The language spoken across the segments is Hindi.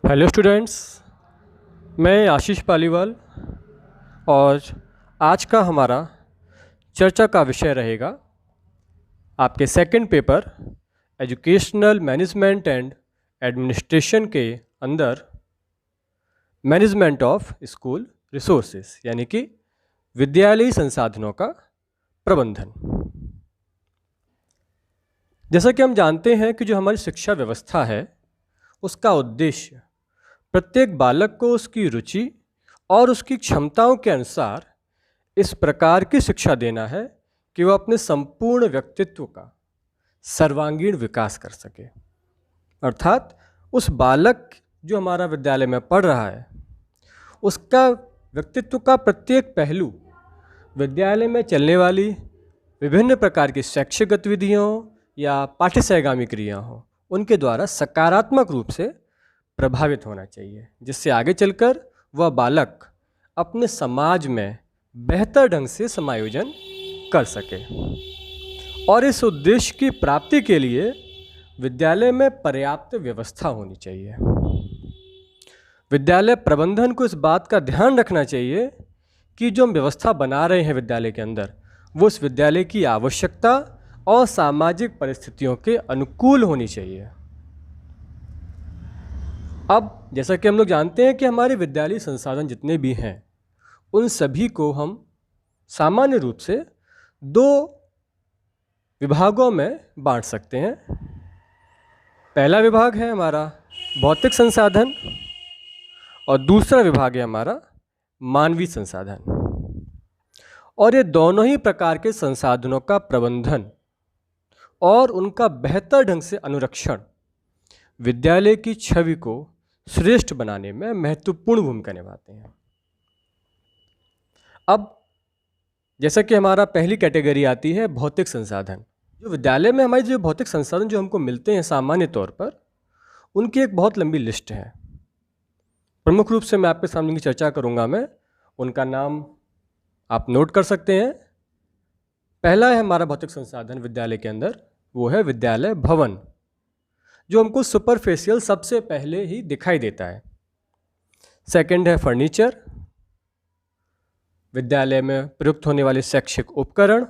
हेलो स्टूडेंट्स, मैं आशीष पालीवाल और आज का हमारा चर्चा का विषय रहेगा आपके second paper educational management and administration के अंदर मैनेजमेंट ऑफ स्कूल रिसोर्सेज यानी कि विद्यालयी संसाधनों का प्रबंधन। जैसा कि हम जानते हैं कि जो हमारी शिक्षा व्यवस्था है उसका उद्देश्य प्रत्येक बालक को उसकी रुचि और उसकी क्षमताओं के अनुसार इस प्रकार की शिक्षा देना है कि वह अपने संपूर्ण व्यक्तित्व का सर्वांगीण विकास कर सके। अर्थात उस बालक जो हमारा विद्यालय में पढ़ रहा है उसका व्यक्तित्व का प्रत्येक पहलू विद्यालय में चलने वाली विभिन्न प्रकार की शैक्षिक गतिविधियों या पाठ्यसहगामी क्रिया हों उनके द्वारा सकारात्मक रूप से प्रभावित होना चाहिए, जिससे आगे चलकर वह बालक अपने समाज में बेहतर ढंग से समायोजन कर सके। और इस उद्देश्य की प्राप्ति के लिए विद्यालय में पर्याप्त व्यवस्था होनी चाहिए। विद्यालय प्रबंधन को इस बात का ध्यान रखना चाहिए कि जो हम व्यवस्था बना रहे हैं विद्यालय के अंदर वो उस विद्यालय की आवश्यकता और सामाजिक परिस्थितियों के अनुकूल होनी चाहिए। अब जैसा कि हम लोग जानते हैं कि हमारे विद्यालयी संसाधन जितने भी हैं उन सभी को हम सामान्य रूप से दो विभागों में बांट सकते हैं। पहला विभाग है हमारा भौतिक संसाधन और दूसरा विभाग है हमारा मानवीय संसाधन। और ये दोनों ही प्रकार के संसाधनों का प्रबंधन और उनका बेहतर ढंग से अनुरक्षण विद्यालय की छवि को श्रेष्ठ बनाने में महत्वपूर्ण भूमिका निभाते हैं। अब जैसा कि हमारा पहली कैटेगरी आती है भौतिक संसाधन। जो विद्यालय में हमारे जो भौतिक संसाधन जो हमको मिलते हैं सामान्य तौर पर उनकी एक बहुत लंबी लिस्ट है। प्रमुख रूप से मैं आपके सामने की चर्चा करूंगा। मैं उनका नाम आप नोट कर सकते हैं। पहला है हमारा भौतिक संसाधन विद्यालय के अंदर, वो है विद्यालय भवन, जो हमको सुपरफिशियल सबसे पहले ही दिखाई देता है। सेकंड है फर्नीचर, विद्यालय में प्रयुक्त होने वाले शैक्षिक उपकरण,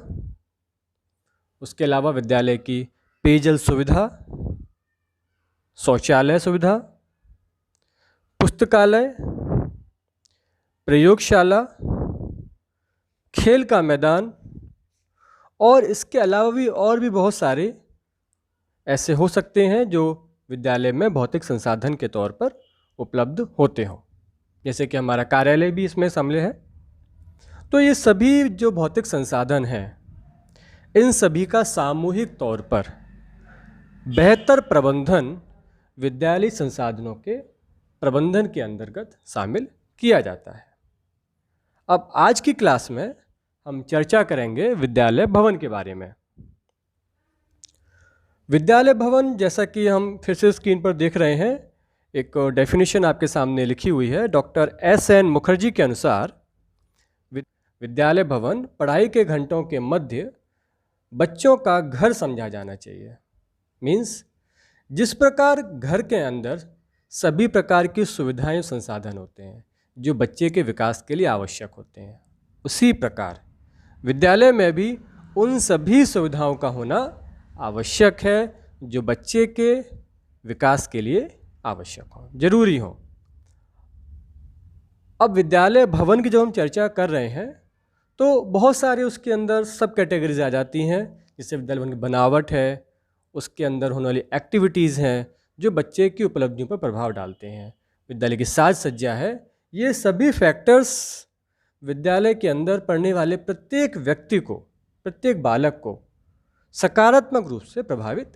उसके अलावा विद्यालय की पेयजल सुविधा, शौचालय सुविधा, पुस्तकालय, प्रयोगशाला, खेल का मैदान और इसके अलावा भी और भी बहुत सारे ऐसे हो सकते हैं जो विद्यालय में भौतिक संसाधन के तौर पर उपलब्ध होते हों, जैसे कि हमारा कार्यालय भी इसमें शामिल है। तो ये सभी जो भौतिक संसाधन हैं इन सभी का सामूहिक तौर पर बेहतर प्रबंधन विद्यालयी संसाधनों के प्रबंधन के अंतर्गत शामिल किया जाता है। अब आज की क्लास में हम चर्चा करेंगे विद्यालय भवन के बारे में। विद्यालय भवन, जैसा कि हम फिर से स्क्रीन पर देख रहे हैं, एक डेफिनेशन आपके सामने लिखी हुई है। Doctor SN. मुखर्जी के अनुसार विद्यालय भवन पढ़ाई के घंटों के मध्य बच्चों का घर समझा जाना चाहिए। मीन्स जिस प्रकार घर के अंदर सभी प्रकार की सुविधाएं संसाधन होते हैं जो बच्चे के विकास के लिए आवश्यक होते हैं, उसी प्रकार विद्यालय में भी उन सभी सुविधाओं का होना आवश्यक है जो बच्चे के विकास के लिए आवश्यक हो, जरूरी हो। अब विद्यालय भवन की जब हम चर्चा कर रहे हैं तो बहुत सारे उसके अंदर सब कैटेगरीज आ जाती हैं। जैसे विद्यालय भवन की बनावट है, उसके अंदर होने वाली एक्टिविटीज़ हैं जो बच्चे की उपलब्धियों पर प्रभाव डालते हैं, विद्यालय की साज सज्जा है। ये सभी फैक्टर्स विद्यालय के अंदर पढ़ने वाले प्रत्येक व्यक्ति को, प्रत्येक बालक को सकारात्मक रूप से प्रभावित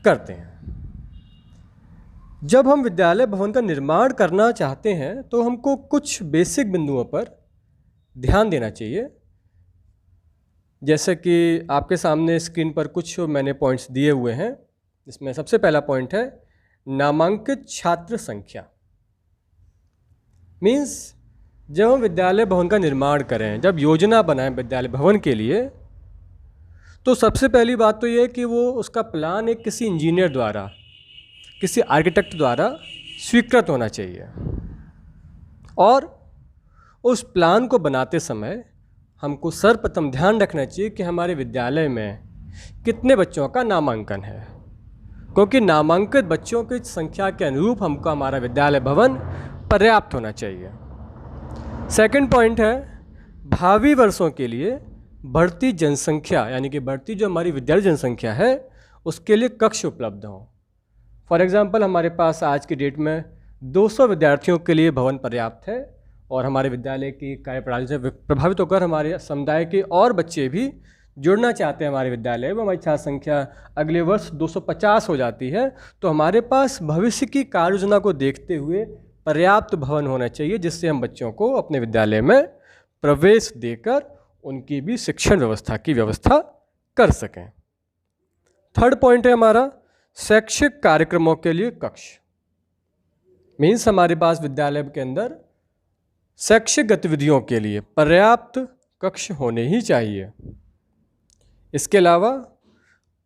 करते हैं। जब हम विद्यालय भवन का निर्माण करना चाहते हैं तो हमको कुछ बेसिक बिंदुओं पर ध्यान देना चाहिए। जैसे कि आपके सामने स्क्रीन पर कुछ मैंने पॉइंट्स दिए हुए हैं, जिसमें सबसे पहला पॉइंट है नामांकित छात्र संख्या। मीन्स जब हम विद्यालय भवन का निर्माण करें, जब योजना बनाएं विद्यालय भवन के लिए, तो सबसे पहली बात तो ये है कि वो उसका प्लान एक किसी इंजीनियर द्वारा, किसी आर्किटेक्ट द्वारा स्वीकृत होना चाहिए। और उस प्लान को बनाते समय हमको सर्वप्रथम ध्यान रखना चाहिए कि हमारे विद्यालय में कितने बच्चों का नामांकन है, क्योंकि नामांकित बच्चों की संख्या के अनुरूप हमको हमारा विद्यालय भवन पर्याप्त होना चाहिए। सेकंड पॉइंट है, भावी वर्षों के लिए बढ़ती जनसंख्या, यानी कि बढ़ती जो हमारी विद्यालय जनसंख्या है उसके लिए कक्ष उपलब्ध हों। फॉर एग्जांपल, हमारे पास आज की डेट में 200 विद्यार्थियों के लिए भवन पर्याप्त है, और हमारे विद्यालय की कार्यप्रणाली से प्रभावित होकर हमारे समुदाय के और बच्चे भी जुड़ना चाहते हैं हमारे विद्यालय में। हमारी छात्र संख्या अगले वर्ष 250 हो जाती है, तो हमारे पास भविष्य की कार्य योजना को देखते हुए पर्याप्त भवन होना चाहिए, जिससे हम बच्चों को अपने विद्यालय में प्रवेश देकर उनकी भी शिक्षण व्यवस्था की व्यवस्था कर सकें। थर्ड पॉइंट है हमारा, शैक्षिक कार्यक्रमों के लिए कक्ष। मीन्स हमारे पास विद्यालय के अंदर शैक्षिक गतिविधियों के लिए पर्याप्त कक्ष होने ही चाहिए। इसके अलावा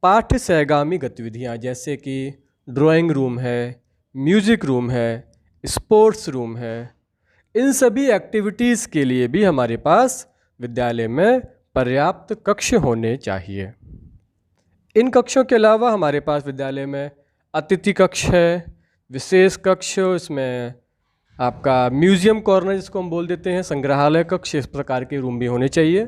पाठ्य सहगामी गतिविधियाँ जैसे कि ड्राइंग रूम है, म्यूज़िक रूम है, स्पोर्ट्स रूम है, इन सभी एक्टिविटीज़ के लिए भी हमारे पास विद्यालय में पर्याप्त कक्ष होने चाहिए। इन कक्षों के अलावा हमारे पास विद्यालय में अतिथि कक्ष है, विशेष कक्ष, इसमें आपका म्यूज़ियम कॉर्नर जिसको हम बोल देते हैं, संग्रहालय कक्ष, इस प्रकार के रूम भी होने चाहिए।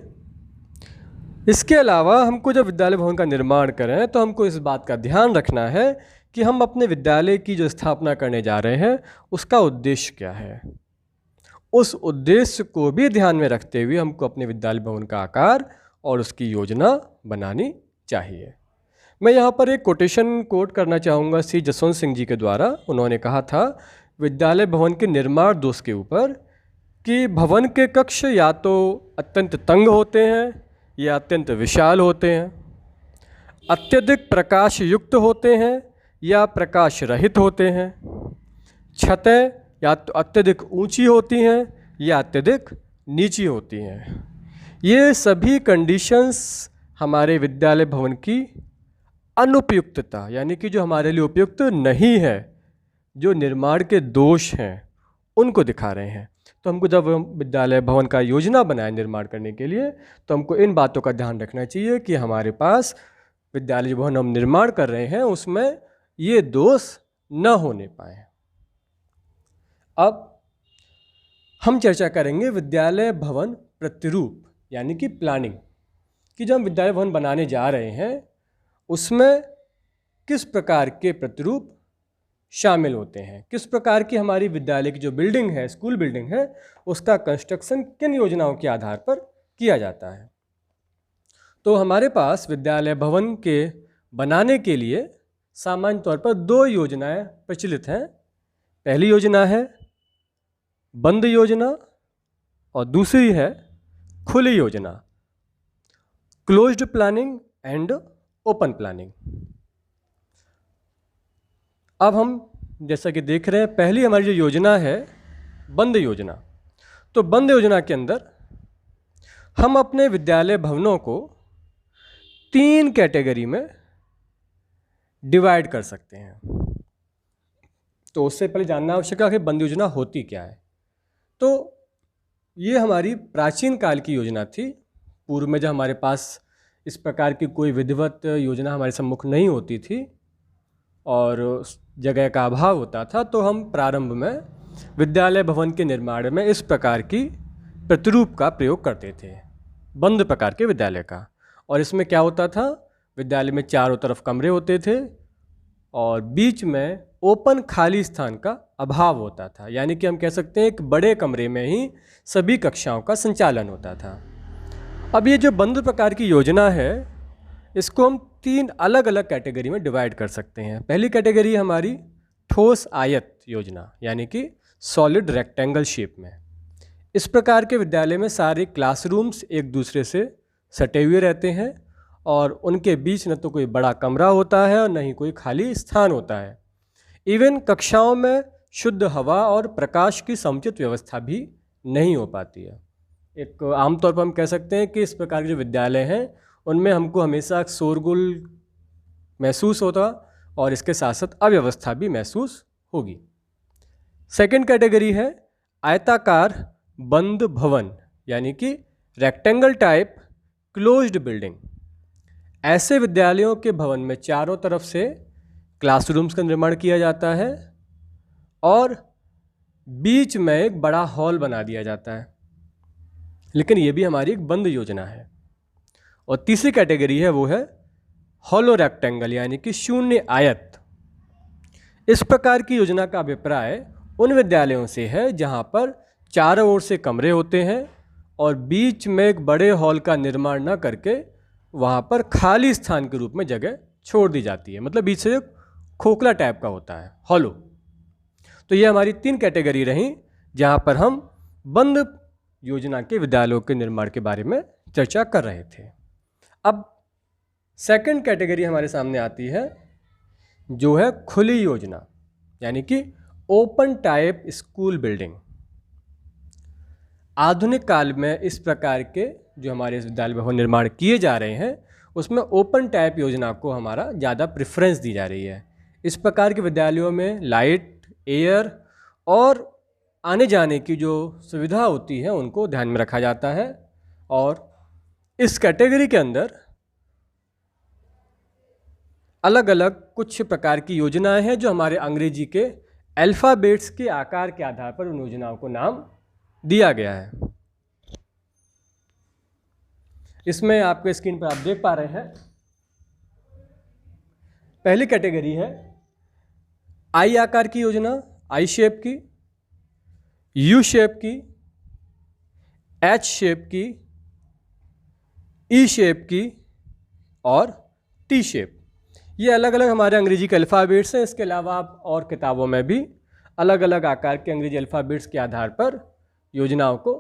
इसके अलावा हमको जब विद्यालय भवन का निर्माण करें तो हमको इस बात का ध्यान रखना है कि हम अपने विद्यालय की जो स्थापना करने जा रहे हैं उसका उद्देश्य क्या है। उस उद्देश्य को भी ध्यान में रखते हुए हमको अपने विद्यालय भवन का आकार और उसकी योजना बनानी चाहिए। मैं यहाँ पर एक कोटेशन कोट करना चाहूँगा श्री जसवंत सिंह जी के द्वारा। उन्होंने कहा था विद्यालय भवन के निर्माण दोष के ऊपर कि भवन के कक्ष या तो अत्यंत तंग होते हैं या अत्यंत विशाल होते हैं, अत्यधिक प्रकाश युक्त होते हैं या प्रकाश रहित होते हैं, छतें या तो अत्यधिक ऊंची होती हैं या अत्यधिक नीची होती हैं। ये सभी कंडीशंस हमारे विद्यालय भवन की अनुपयुक्तता, यानी कि जो हमारे लिए उपयुक्त नहीं है, जो निर्माण के दोष हैं, उनको दिखा रहे हैं। तो हमको जब हम विद्यालय भवन का योजना बनाएं निर्माण करने के लिए, तो हमको इन बातों का ध्यान रखना चाहिए कि हमारे पास विद्यालय भवन हम निर्माण कर रहे हैं उसमें ये दोष न होने पाए। अब हम चर्चा करेंगे विद्यालय भवन प्रतिरूप, यानी कि प्लानिंग, कि जब हम विद्यालय भवन बनाने जा रहे हैं उसमें किस प्रकार के प्रतिरूप शामिल होते हैं, किस प्रकार की हमारी विद्यालय की जो बिल्डिंग है, स्कूल बिल्डिंग है, उसका कंस्ट्रक्शन किन योजनाओं के आधार पर किया जाता है। तो हमारे पास विद्यालय भवन के बनाने के लिए सामान्य तौर पर 2 योजनाएं प्रचलित हैं। पहली योजना है बंद योजना और दूसरी है खुली योजना, closed planning and open planning. अब हम जैसा कि देख रहे हैं, पहली हमारी जो योजना है बंद योजना। तो बंद योजना के अंदर हम अपने विद्यालय भवनों को 3 कैटेगरी में डिवाइड कर सकते हैं। तो उससे पहले जानना आवश्यक है कि बंद योजना होती क्या है। तो ये हमारी प्राचीन काल की योजना थी। पूर्व में जब हमारे पास इस प्रकार की कोई विधिवत योजना हमारे सम्मुख नहीं होती थी और जगह का अभाव होता था, तो हम प्रारंभ में विद्यालय भवन के निर्माण में इस प्रकार की प्रतिरूप का प्रयोग करते थे, बंद प्रकार के विद्यालय का। और इसमें क्या होता था, विद्यालय में चारों तरफ कमरे होते थे और बीच में ओपन खाली स्थान का अभाव होता था, यानी कि हम कह सकते हैं एक बड़े कमरे में ही सभी कक्षाओं का संचालन होता था। अब ये जो बंद प्रकार की योजना है इसको हम 3 अलग अलग कैटेगरी में डिवाइड कर सकते हैं। पहली कैटेगरी हमारी ठोस आयत योजना, यानी कि सॉलिड रेक्टेंगल शेप में। इस प्रकार के विद्यालय में सारे क्लासरूम्स एक दूसरे से सटे हुए रहते हैं और उनके बीच न तो कोई बड़ा कमरा होता है और न ही कोई खाली स्थान होता है। इवन कक्षाओं में शुद्ध हवा और प्रकाश की समुचित व्यवस्था भी नहीं हो पाती है। एक आमतौर पर हम कह सकते हैं कि इस प्रकार के जो विद्यालय हैं उनमें हमको हमेशा शोरगुल महसूस होता और इसके साथ साथ अव्यवस्था भी महसूस होगी। सेकंड कैटेगरी है आयताकार बंद भवन, यानी कि रेक्टेंगल टाइप क्लोज्ड बिल्डिंग। ऐसे विद्यालयों के भवन में चारों तरफ से क्लासरूम्स का निर्माण किया जाता है और बीच में एक बड़ा हॉल बना दिया जाता है, लेकिन ये भी हमारी एक बंद योजना है। और तीसरी कैटेगरी है वो है हॉलो रेक्टेंगल, यानी कि शून्य आयत। इस प्रकार की योजना का अभिप्राय उन विद्यालयों से है जहाँ पर चारों ओर से कमरे होते हैं और बीच में एक बड़े हॉल का निर्माण न करके वहाँ पर खाली स्थान के रूप में जगह छोड़ दी जाती है, मतलब बीच से एक खोखला टाइप का होता है, हॉलो। तो ये हमारी 3 कैटेगरी रहीं जहाँ पर हम बंद योजना के विद्यालयों के निर्माण के बारे में चर्चा कर रहे थे। अब सेकंड कैटेगरी हमारे सामने आती है जो है खुली योजना, यानी कि ओपन टाइप स्कूल बिल्डिंग। आधुनिक काल में इस प्रकार के जो हमारे विद्यालय भवन निर्माण किए जा रहे हैं उसमें ओपन टाइप योजना को हमारा ज़्यादा प्रेफरेंस दी जा रही है। इस प्रकार के विद्यालयों में लाइट, एयर और आने जाने की जो सुविधा होती है उनको ध्यान में रखा जाता है। और इस कैटेगरी के अंदर अलग अलग कुछ प्रकार की योजनाएं हैं जो हमारे अंग्रेजी के अल्फ़ाबेट्स के आकार के आधार पर उन योजनाओं को नाम दिया गया है। इसमें आपके स्क्रीन पर आप देख पा रहे हैं, पहली कैटेगरी है आई आकार की योजना, आई शेप की, यू शेप की, एच शेप की, ई शेप की और टी शेप। ये अलग अलग हमारे अंग्रेजी के अल्फ़ाबेट्स हैं। इसके अलावा आप और किताबों में भी अलग अलग आकार के अंग्रेजी अल्फ़ाबेट्स के आधार पर योजनाओं को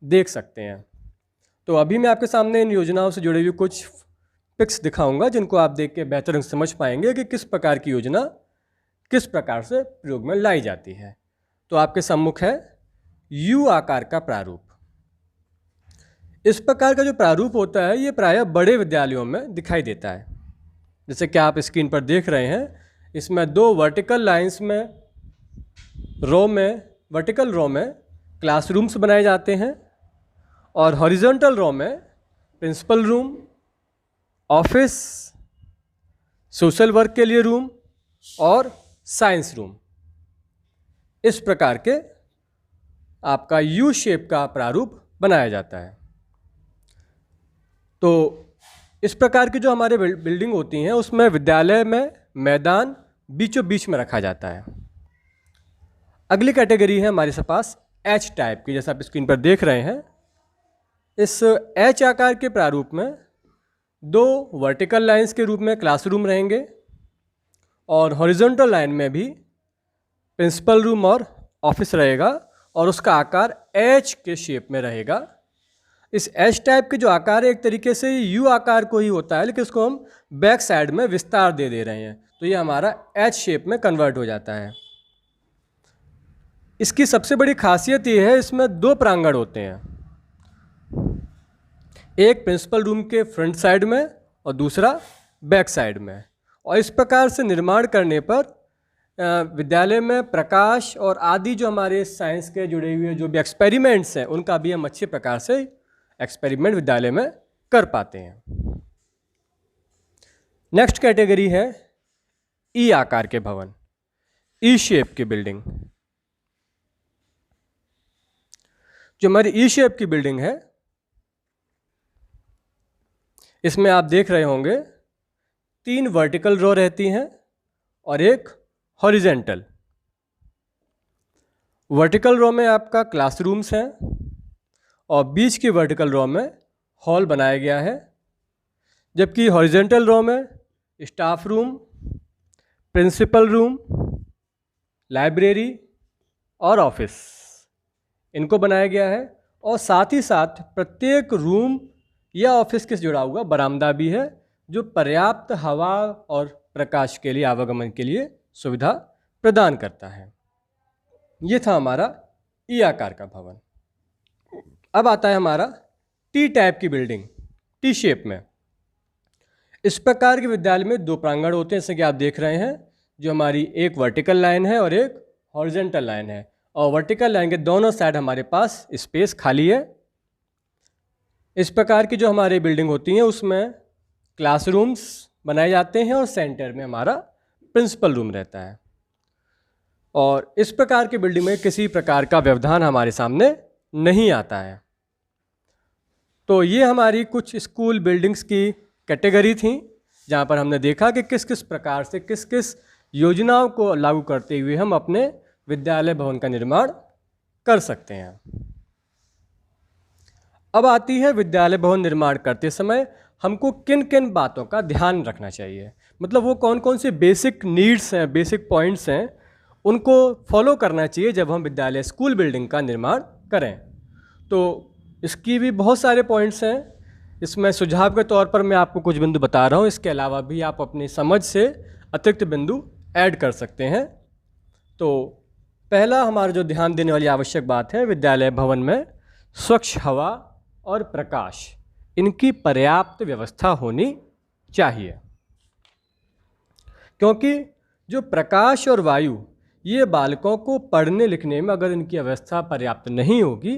देख सकते हैं। तो अभी मैं आपके सामने इन योजनाओं से जुड़े हुए कुछ पिक्स दिखाऊंगा जिनको आप देख के बेहतर समझ पाएंगे कि किस प्रकार की योजना किस प्रकार से प्रयोग में लाई जाती है। तो आपके सम्मुख है यू आकार का प्रारूप। इस प्रकार का जो प्रारूप होता है ये प्रायः बड़े विद्यालयों में दिखाई देता है। जैसे कि आप स्क्रीन पर देख रहे हैं, इसमें 2 वर्टिकल लाइंस में वर्टिकल रो में क्लासरूम्स बनाए जाते हैं और हॉरिजॉन्टल रो में principal room, office, social work के लिए रूम और साइंस रूम, इस प्रकार के आपका यू शेप का प्रारूप बनाया जाता है। तो इस प्रकार की जो हमारे बिल्डिंग होती हैं उसमें विद्यालय में मैदान बीचों बीच में रखा जाता है। अगली कैटेगरी है हमारे पास एच टाइप की, जैसा आप स्क्रीन पर देख रहे हैं। इस एच आकार के प्रारूप में 2 वर्टिकल लाइंस के रूप में क्लासरूम रहेंगे और हॉरिजॉन्टल लाइन में भी प्रिंसिपल रूम और ऑफिस रहेगा और उसका आकार एच के शेप में रहेगा। इस एच टाइप के जो आकार है एक तरीके से यू आकार को ही होता है, लेकिन इसको हम बैक साइड में विस्तार दे रहे हैं, तो ये हमारा एच शेप में कन्वर्ट हो जाता है। इसकी सबसे बड़ी खासियत ये है, इसमें 2 प्रांगण होते हैं, एक प्रिंसिपल रूम के फ्रंट साइड में और दूसरा बैक साइड में। और इस प्रकार से निर्माण करने पर विद्यालय में प्रकाश और आदि जो हमारे साइंस के जुड़े हुए जो भी एक्सपेरिमेंट्स हैं उनका भी हम अच्छे प्रकार से एक्सपेरिमेंट विद्यालय में कर पाते हैं। नेक्स्ट कैटेगरी है ई आकार के भवन, ई शेप की बिल्डिंग। जो हमारी ई शेप की बिल्डिंग है इसमें आप देख रहे होंगे 3 वर्टिकल रो रहती हैं और एक हॉरिजेंटल। वर्टिकल रो में आपका क्लासरूम्स हैं और बीच की वर्टिकल रो में हॉल बनाया गया है, जबकि हॉरिजेंटल रो में staff room, principal room, library और ऑफिस इनको बनाया गया है। और साथ ही साथ प्रत्येक रूम या ऑफिस के जुड़ा हुआ बरामदा भी है जो पर्याप्त हवा और प्रकाश के लिए आवागमन के लिए सुविधा प्रदान करता है। ये था हमारा ई आकार का भवन। अब आता है हमारा टी टाइप की बिल्डिंग, टी शेप में। इस प्रकार के विद्यालय में 2 प्रांगण होते हैं, जैसे कि आप देख रहे हैं, जो हमारी एक वर्टिकल लाइन है और एक हॉरिजेंटल लाइन है और वर्टिकल लाइन के दोनों साइड हमारे पास स्पेस खाली है। इस प्रकार की जो हमारी बिल्डिंग होती हैं उसमें क्लासरूम्स बनाए जाते हैं और सेंटर में हमारा प्रिंसिपल रूम रहता है। और इस प्रकार की बिल्डिंग में किसी प्रकार का व्यवधान हमारे सामने नहीं आता है। तो ये हमारी कुछ स्कूल बिल्डिंग्स की कैटेगरी थी, जहाँ पर हमने देखा कि किस किस प्रकार से किस किस योजनाओं को लागू करते हुए हम अपने विद्यालय भवन का निर्माण कर सकते हैं। अब आती है विद्यालय भवन निर्माण करते समय हमको किन किन बातों का ध्यान रखना चाहिए, मतलब वो कौन कौन से बेसिक नीड्स हैं, बेसिक पॉइंट्स हैं, उनको फॉलो करना चाहिए जब हम विद्यालय स्कूल बिल्डिंग का निर्माण करें। तो इसकी भी बहुत सारे पॉइंट्स हैं। इसमें सुझाव के तौर पर मैं आपको कुछ बिंदु बता रहा हूँ, इसके अलावा भी आप अपनी समझ से अतिरिक्त बिंदु ऐड कर सकते हैं। तो पहला हमारा जो ध्यान देने वाली आवश्यक बात है, विद्यालय भवन में स्वच्छ हवा और प्रकाश इनकी पर्याप्त व्यवस्था होनी चाहिए, क्योंकि जो प्रकाश और वायु ये बालकों को पढ़ने लिखने में अगर इनकी व्यवस्था पर्याप्त नहीं होगी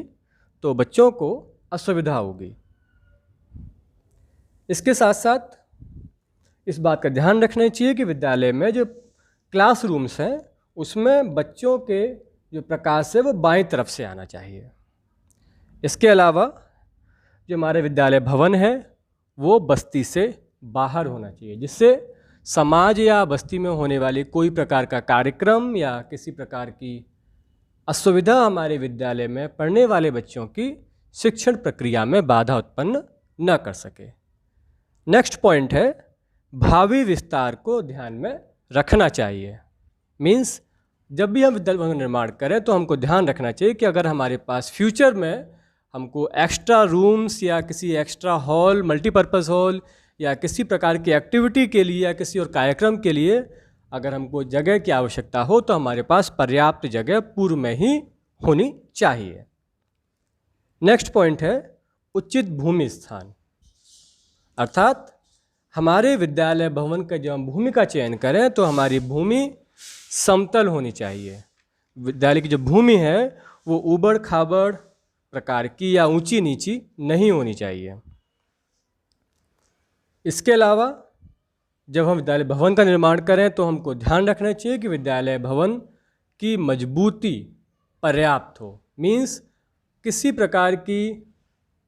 तो बच्चों को असुविधा होगी। इसके साथ साथ इस बात का ध्यान रखना चाहिए कि विद्यालय में जो क्लासरूम्स हैं उसमें बच्चों के जो प्रकाश है वो बाईं तरफ से आना चाहिए। इसके अलावा जो हमारे विद्यालय भवन है वो बस्ती से बाहर होना चाहिए, जिससे समाज या बस्ती में होने वाली कोई प्रकार का कार्यक्रम या किसी प्रकार की असुविधा हमारे विद्यालय में पढ़ने वाले बच्चों की शिक्षण प्रक्रिया में बाधा उत्पन्न न कर सके। नेक्स्ट पॉइंट है भावी विस्तार को ध्यान में रखना चाहिए। मीन्स जब भी हम विद्यालय भवन निर्माण करें तो हमको ध्यान रखना चाहिए कि अगर हमारे पास फ्यूचर में हमको एक्स्ट्रा रूम्स या किसी एक्स्ट्रा हॉल, मल्टीपर्पज़ हॉल या किसी प्रकार की एक्टिविटी के लिए या किसी और कार्यक्रम के लिए अगर हमको जगह की आवश्यकता हो तो हमारे पास पर्याप्त जगह पूर्व में ही होनी चाहिए। नेक्स्ट पॉइंट है उचित भूमि स्थान, अर्थात हमारे विद्यालय भवन का जब हम भूमि का चयन करें तो हमारी भूमि समतल होनी चाहिए। विद्यालय की जो भूमि है वो ऊबड़ खाबड़ प्रकार की या ऊंची नीची नहीं होनी चाहिए। इसके अलावा जब हम विद्यालय भवन का निर्माण करें तो हमको ध्यान रखना चाहिए कि विद्यालय भवन की मजबूती पर्याप्त हो। मीन्स किसी प्रकार की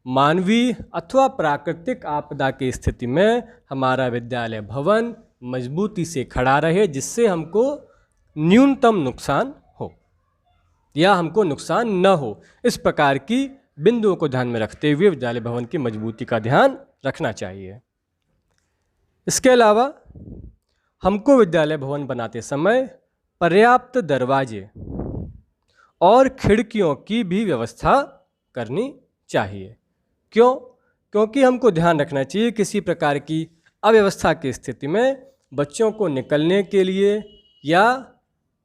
मानवीय अथवा प्राकृतिक आपदा की स्थिति में हमारा विद्यालय भवन मजबूती से खड़ा रहे, जिससे हमको न्यूनतम नुकसान हो या हमको नुकसान न हो। इस प्रकार की बिंदुओं को ध्यान में रखते हुए विद्यालय भवन की मजबूती का ध्यान रखना चाहिए। इसके अलावा हमको विद्यालय भवन बनाते समय पर्याप्त दरवाजे और खिड़कियों की भी व्यवस्था करनी चाहिए। क्यों? क्योंकि हमको ध्यान रखना चाहिए किसी प्रकार की अव्यवस्था की स्थिति में बच्चों को निकलने के लिए या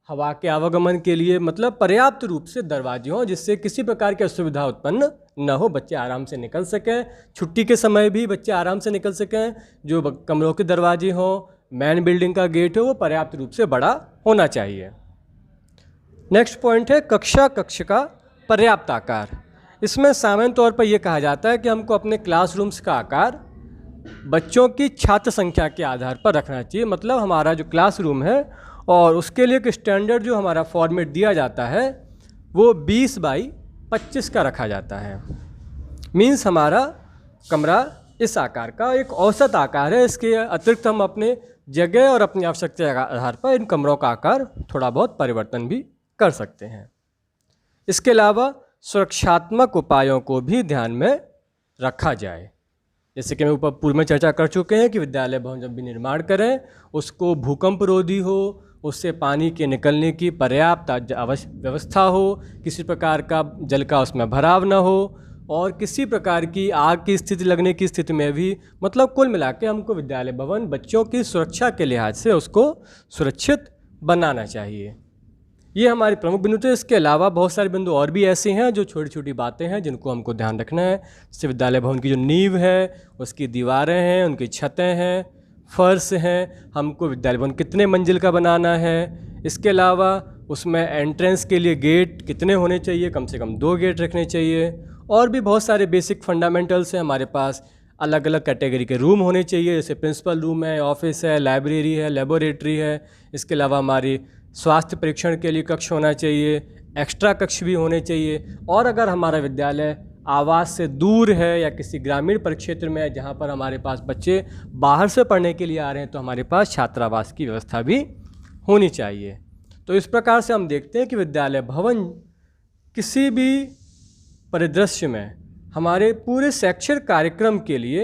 हवा के आवागमन के लिए मतलब पर्याप्त रूप से दरवाजे हों, जिससे किसी प्रकार की असुविधा उत्पन्न न हो, बच्चे आराम से निकल सकें। छुट्टी के समय भी बच्चे आराम से निकल सकें। जो कमरों के दरवाजे हों, मेन बिल्डिंग का गेट हो, वो पर्याप्त रूप से बड़ा होना चाहिए। नेक्स्ट पॉइंट है कक्ष का पर्याप्त आकार। इसमें सामान्य तौर पर यह कहा जाता है कि हमको अपने क्लासरूम्स का आकार बच्चों की छात्र संख्या के आधार पर रखना चाहिए। मतलब हमारा जो क्लासरूम है और उसके लिए एक स्टैंडर्ड जो हमारा फॉर्मेट दिया जाता है वो 20x25 का रखा जाता है। मीन्स हमारा कमरा इस आकार का एक औसत आकार है। इसके अतिरिक्त हम अपने जगह और अपनी आवश्यकता के आधार पर इन कमरों का आकार थोड़ा बहुत परिवर्तन भी कर सकते हैं। इसके अलावा सुरक्षात्मक उपायों को भी ध्यान में रखा जाए। जैसे कि मैं ऊपर पूर्व में चर्चा कर चुके हैं कि विद्यालय भवन जब भी निर्माण करें उसको भूकंप रोधी हो, उससे पानी के निकलने की पर्याप्त व्यवस्था हो, किसी प्रकार का जल का उसमें भराव न हो और किसी प्रकार की आग की स्थिति लगने की स्थिति में भी, मतलब कुल मिला के हमको विद्यालय भवन बच्चों की सुरक्षा के लिहाज से उसको सुरक्षित बनाना चाहिए। ये हमारे प्रमुख बिंदु थे। इसके अलावा बहुत सारे बिंदु और भी ऐसे हैं जो छोटी छोटी बातें हैं जिनको हमको ध्यान रखना है। जैसे विद्यालय भवन की जो नींव है, उसकी दीवारें हैं, उनकी छतें हैं, फर्श हैं, हमको विद्यालय भवन कितने मंजिल का बनाना है। इसके अलावा उसमें एंट्रेंस के लिए गेट कितने होने चाहिए, कम से कम 2 गेट रखने चाहिए। और भी बहुत सारे बेसिक फंडामेंटल्स हैं हमारे पास। अलग अलग कैटेगरी के रूम होने चाहिए, जैसे प्रिंसिपल रूम है, ऑफिस है, लाइब्रेरी है, लेबोरेटरी है। इसके अलावा हमारी स्वास्थ्य परीक्षण के लिए कक्ष होना चाहिए, एक्स्ट्रा कक्ष भी होने चाहिए। और अगर हमारा विद्यालय आवास से दूर है या किसी ग्रामीण परिक्षेत्र में है जहाँ पर हमारे पास बच्चे बाहर से पढ़ने के लिए आ रहे हैं, तो हमारे पास छात्रावास की व्यवस्था भी होनी चाहिए। तो इस प्रकार से हम देखते हैं कि विद्यालय भवन किसी भी परिदृश्य में हमारे पूरे शैक्षणिक कार्यक्रम के लिए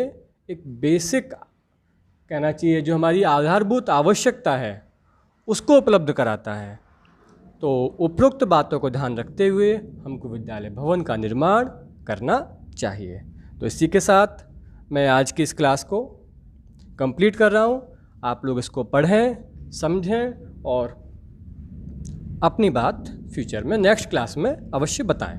एक बेसिक कहना चाहिए, जो हमारी आधारभूत आवश्यकता है उसको उपलब्ध कराता है। तो उपरोक्त बातों को ध्यान रखते हुए हमको विद्यालय भवन का निर्माण करना चाहिए। तो इसी के साथ मैं आज की इस क्लास को कंप्लीट कर रहा हूँ। आप लोग इसको पढ़ें, समझें और अपनी बात फ्यूचर में नेक्स्ट क्लास में अवश्य बताएं।